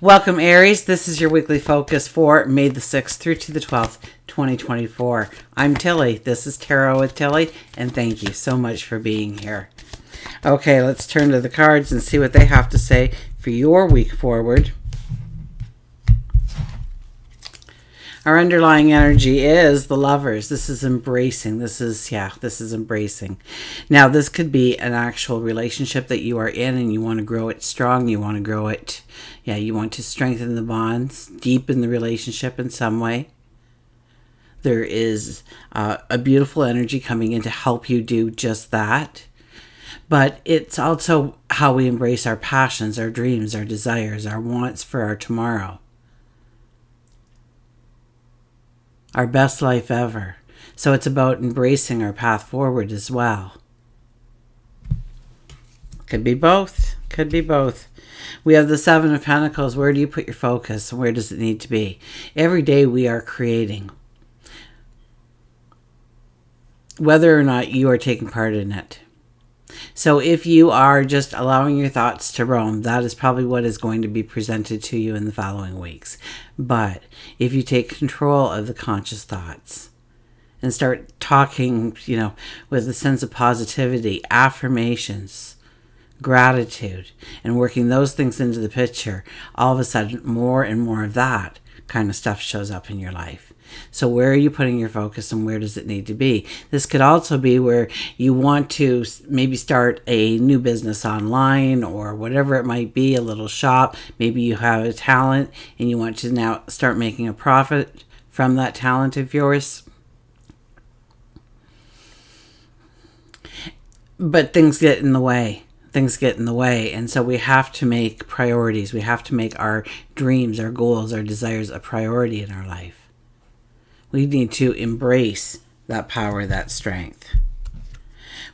Welcome, Aries. This is your weekly focus for May the 6th through to the 12th, 2024. I'm Tilly. This is Tarot with Tilly, and thank you so much for being here. Okay, let's turn to the cards and see what they have to say for your week forward. Our underlying energy is the Lovers. This is embracing. This is embracing. Now, this could be an actual relationship that you are in and you want to grow it strong. You want to grow it, you want to strengthen the bonds, deepen the relationship in some way. There is a beautiful energy coming in to help you do just that. But it's also how we embrace our passions, our dreams, our desires, our wants for our tomorrow. Our best life ever. So it's about embracing our path forward as well. Could be both. Could be both. We have the Seven of Pentacles. Where do you put your focus? Where does it need to be? Every day we are creating. Whether or not you are taking part in it. So if you are just allowing your thoughts to roam, that is probably what is going to be presented to you in the following weeks. But if you take control of the conscious thoughts and start talking, with a sense of positivity, affirmations, gratitude, and working those things into the picture, all of a sudden more and more of that kind of stuff shows up in your life. So where are you putting your focus and where does it need to be? This could also be where you want to maybe start a new business online or whatever it might be, a little shop. Maybe you have a talent and you want to now start making a profit from that talent of yours. But things get in the way. And so we have to make priorities. We have to make our dreams, our goals, our desires a priority in our life. We need to embrace that power, that strength.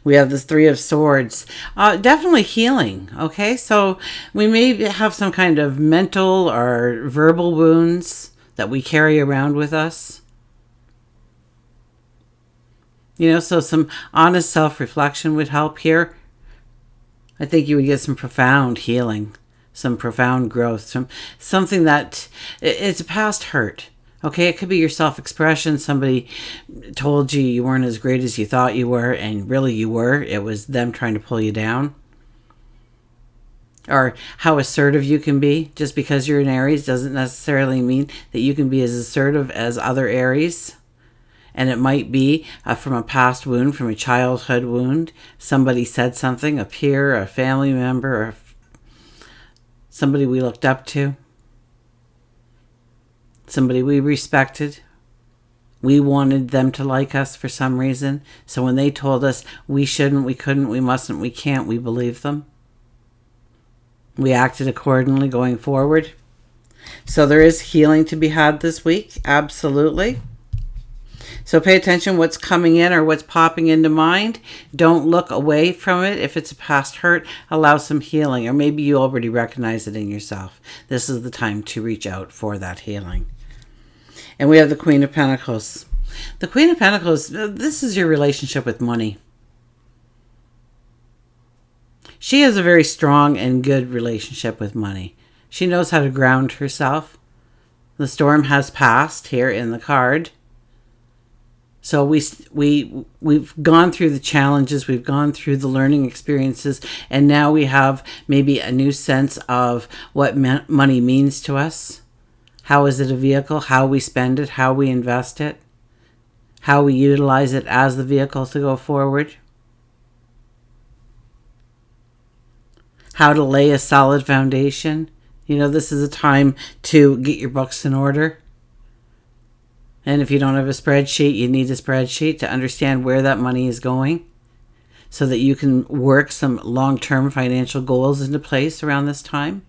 We have this Three of Swords. Definitely healing, okay? So we may have some kind of mental or verbal wounds that we carry around with us. So some honest self-reflection would help here. I think you would get some profound healing, some profound growth, something that it's a past hurt. Okay, it could be your self-expression. Somebody told you weren't as great as you thought you were, and really you were. It was them trying to pull you down. Or how assertive you can be. Just because you're an Aries doesn't necessarily mean that you can be as assertive as other Aries. And it might be from a past wound, from a childhood wound. Somebody said something, a peer, a family member, or somebody we looked up to. Somebody we respected. We wanted them to like us for some reason. So when they told us we shouldn't, we couldn't, we mustn't, we can't, we believed them. We acted accordingly going forward. So there is healing to be had this week. Absolutely. So pay attention what's coming in or what's popping into mind. Don't look away from it. If it's a past hurt, allow some healing. Or maybe you already recognize it in yourself. This is the time to reach out for that healing. And we have the Queen of Pentacles. The Queen of Pentacles, this is your relationship with money. She has a very strong and good relationship with money. She knows how to ground herself. The storm has passed here in the card. So we've gone through the challenges, we've gone through the learning experiences, and now we have maybe a new sense of what money means to us. How is it a vehicle? How we spend it, how we invest it, how we utilize it as the vehicle to go forward. How to lay a solid foundation. This is a time to get your books in order. And if you don't have a spreadsheet, you need a spreadsheet to understand where that money is going so that you can work some long-term financial goals into place around this time.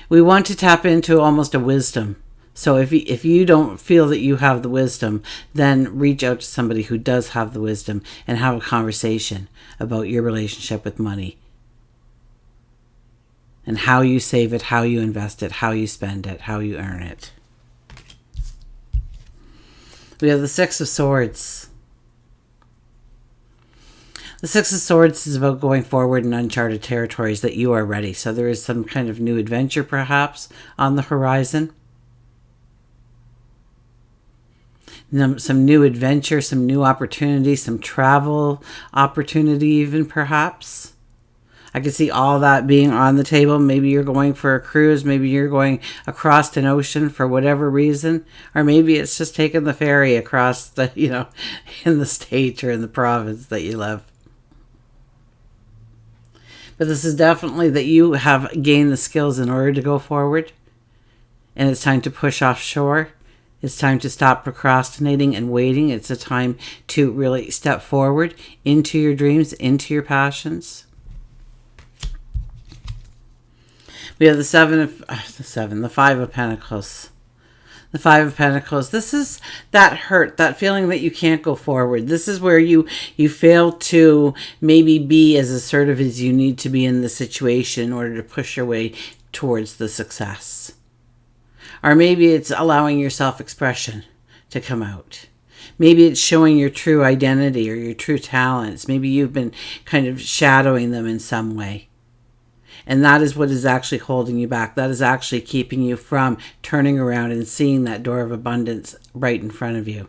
We want to tap into almost a wisdom. So if you don't feel that you have the wisdom, then reach out to somebody who does have the wisdom and have a conversation about your relationship with money. And how you save it, how you invest it, how you spend it, how you earn it. We have the Six of Swords. The Six of Swords is about going forward in uncharted territories, that you are ready. So there is some kind of new adventure perhaps on the horizon. Some new adventure, some new opportunity, some travel opportunity even perhaps. I can see all that being on the table. Maybe you're going for a cruise. Maybe you're going across an ocean for whatever reason. Or maybe it's just taking the ferry across the, in the state or in the province that you live. But this is definitely that you have gained the skills in order to go forward. And it's time to push offshore. It's time to stop procrastinating and waiting. It's a time to really step forward into your dreams, into your passions. We have the Five of Pentacles. The Five of Pentacles. This is that hurt, that feeling that you can't go forward. This is where you fail to maybe be as assertive as you need to be in the situation in order to push your way towards the success. Or maybe it's allowing your self-expression to come out. Maybe it's showing your true identity or your true talents. Maybe you've been kind of shadowing them in some way. And that is what is actually holding you back. That is actually keeping you from turning around and seeing that door of abundance right in front of you.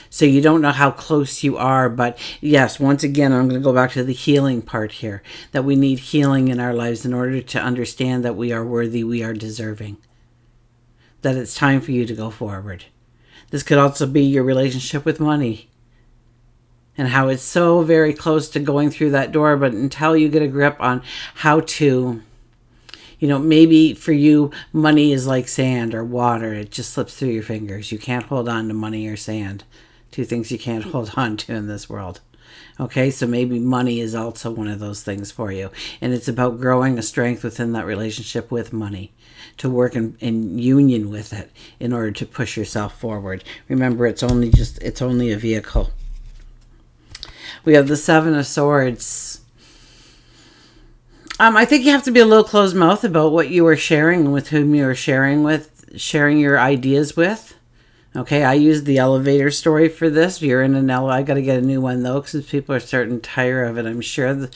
So you don't know how close you are, but yes, once again, I'm going to go back to the healing part here. That we need healing in our lives in order to understand that we are worthy, we are deserving. That it's time for you to go forward. This could also be your relationship with money. And how it's so very close to going through that door, but until you get a grip on how to, maybe for you, money is like sand or water. It just slips through your fingers. You can't hold on to money or sand. Two things you can't hold on to in this world. Okay, so maybe money is also one of those things for you. And it's about growing a strength within that relationship with money, to work in union with it in order to push yourself forward. Remember, it's only a vehicle. We have the Seven of Swords. I think you have to be a little closed mouth about what you are sharing and with whom you are sharing your ideas with. Okay, I used the elevator story for this. You're in an elevator. I got to get a new one though, because people are starting to tire of it, I'm sure.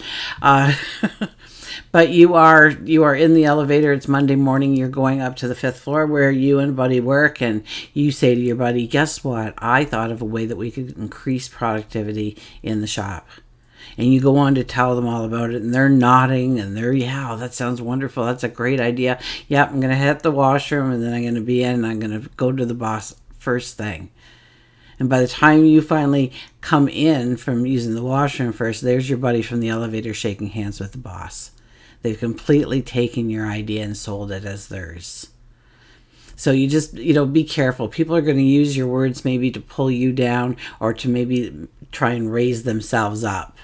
But you are in the elevator. It's Monday morning. You're going up to the 5th floor where you and buddy work, and you say to your buddy, guess what? I thought of a way that we could increase productivity in the shop. And you go on to tell them all about it, and they're nodding, and that sounds wonderful. That's a great idea. Yep, I'm going to hit the washroom, and then I'm going to be in, and I'm going to go to the boss first thing. And by the time you finally come in from using the washroom first, there's your buddy from the elevator shaking hands with the boss. They've completely taken your idea and sold it as theirs. So you just, be careful. People are going to use your words maybe to pull you down or to maybe try and raise themselves up.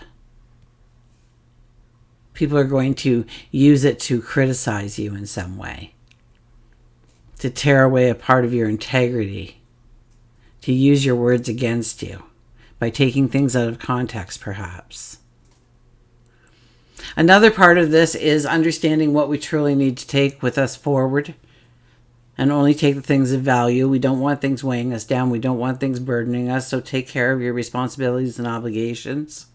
People are going to use it to criticize you in some way, to tear away a part of your integrity, to use your words against you by taking things out of context, perhaps. Another part of this is understanding what we truly need to take with us forward and only take the things of value. We don't want things weighing us down. We don't want things burdening us. So take care of your responsibilities and obligations.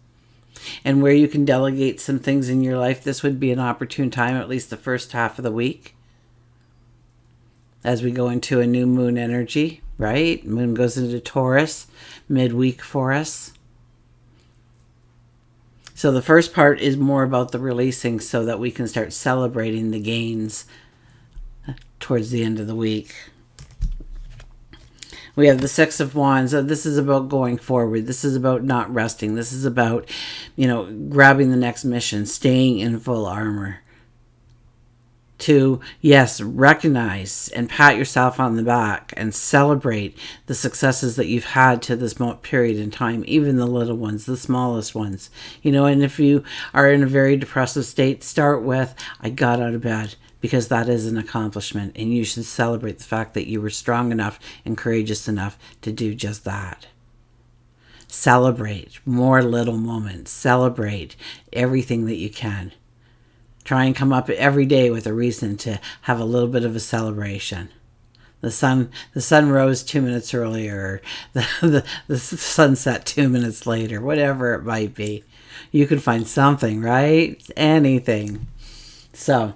And where you can delegate some things in your life, this would be an opportune time, at least the first half of the week, as we go into a new moon energy, right? Moon goes into Taurus midweek for us. So the first part is more about the releasing so that we can start celebrating the gains towards the end of the week. We have the Six of Wands. This is about going forward. This is about not resting. This is about, grabbing the next mission, staying in full armor. To, yes, recognize and pat yourself on the back and celebrate the successes that you've had to this period in time, even the little ones, the smallest ones. And if you are in a very depressive state, start with, I got out of bed, because that is an accomplishment, and you should celebrate the fact that you were strong enough and courageous enough to do just that. Celebrate more little moments. Celebrate everything that you can. Try and come up every day with a reason to have a little bit of a celebration. The sun rose 2 minutes earlier, or the sunset 2 minutes later, whatever it might be. You can find something, right? Anything. So,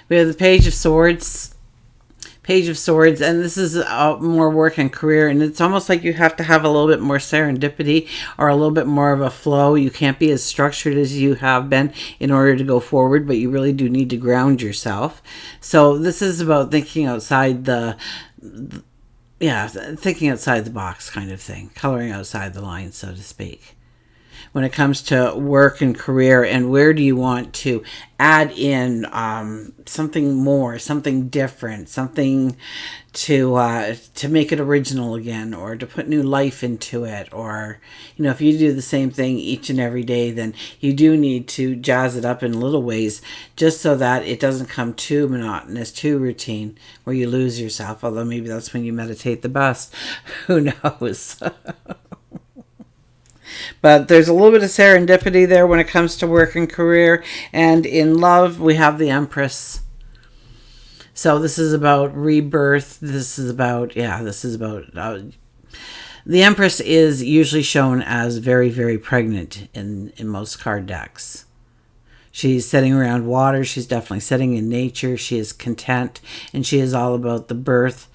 we have the Page of Swords. Page of Swords, and this is more work and career, and it's almost like you have to have a little bit more serendipity or a little bit more of a flow. You can't be as structured as you have been in order to go forward, but you really do need to ground yourself. So this is about thinking outside thinking outside the box kind of thing, coloring outside the lines, so to speak. When it comes to work and career, and where do you want to add in something more, something different, something to make it original again, or to put new life into it, or if you do the same thing each and every day, then you do need to jazz it up in little ways, just so that it doesn't come too monotonous, too routine, where you lose yourself. Although maybe that's when you meditate the best. Who knows? But there's a little bit of serendipity there when it comes to work and career. And in love, we have the Empress. So this is about rebirth. The Empress is usually shown as very, very pregnant in most card decks. She's sitting around water. She's definitely sitting in nature. She is content. And she is all about the birth,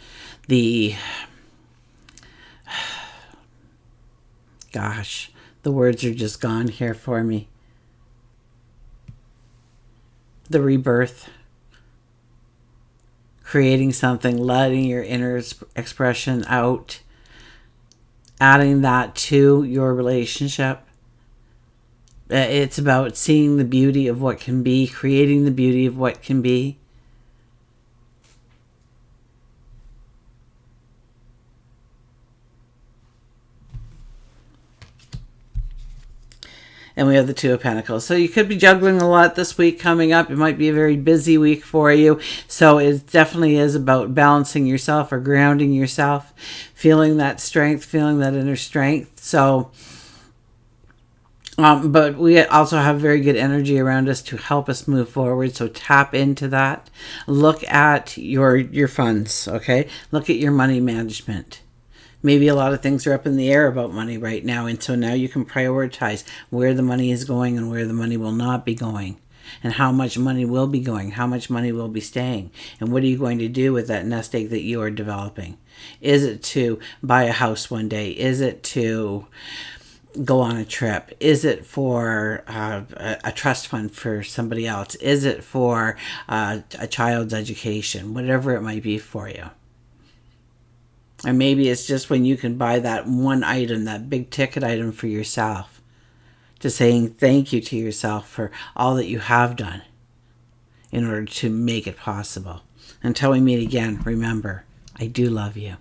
Gosh, the words are just gone here for me. The rebirth. Creating something, letting your inner expression out. Adding that to your relationship. It's about seeing the beauty of what can be, creating the beauty of what can be. And we have the Two of Pentacles. So you could be juggling a lot this week coming up. It might be a very busy week for you. So it definitely is about balancing yourself or grounding yourself, feeling that strength, feeling that inner strength. So, but we also have very good energy around us to help us move forward. So tap into that. Look at your funds, okay? Look at your money management. Maybe a lot of things are up in the air about money right now, and so now you can prioritize where the money is going and where the money will not be going, and how much money will be going, how much money will be staying, and what are you going to do with that nest egg that you are developing? Is it to buy a house one day? Is it to go on a trip? Is it for a trust fund for somebody else? Is it for a child's education? Whatever it might be for you. And maybe it's just when you can buy that one item, that big ticket item for yourself. Just saying thank you to yourself for all that you have done in order to make it possible. Until we meet again, remember, I do love you.